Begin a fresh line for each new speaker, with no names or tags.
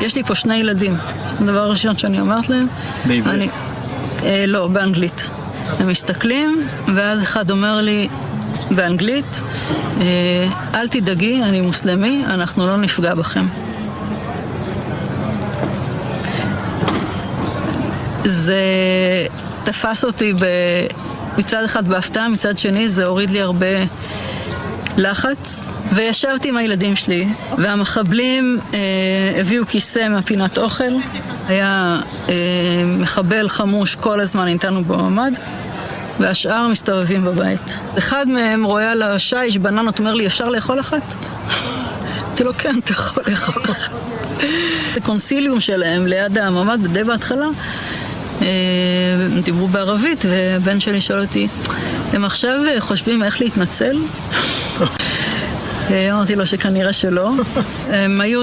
יש לי פה 2 ילדים. הדבר הראשון שאני אמרת להם,
בעברית?
לא, באנגלית. הם מסתכלים, ואז אחד אומר לי באנגלית, אל תדאגי, אני מוסלמי, אנחנו לא נפגע בכם. זה תפס אותי מצד אחד בהפתעה, מצד שני זה הוריד לי הרבה לחץ, וישבתי עם הילדים שלי, והמחבלים הביאו כיסא מהפינת אוכל, היה מחבל חמוש כל הזמן איתנו בממ"ד, והשאר מסתובבים בבית. אחד מהם רואה על השיש בננות, אומר לי, אפשר לאכול אחת? אמרתי לו, כן, אתה יכול לאכול אחת. הקונסיליום שלהם ליד הממ"ד די בהתחלה, דיברו בערבית, ובן שלי שואל אותי, הם עכשיו חושבים איך להתנצל? אמרתי לו שכנראה שלא. הם היו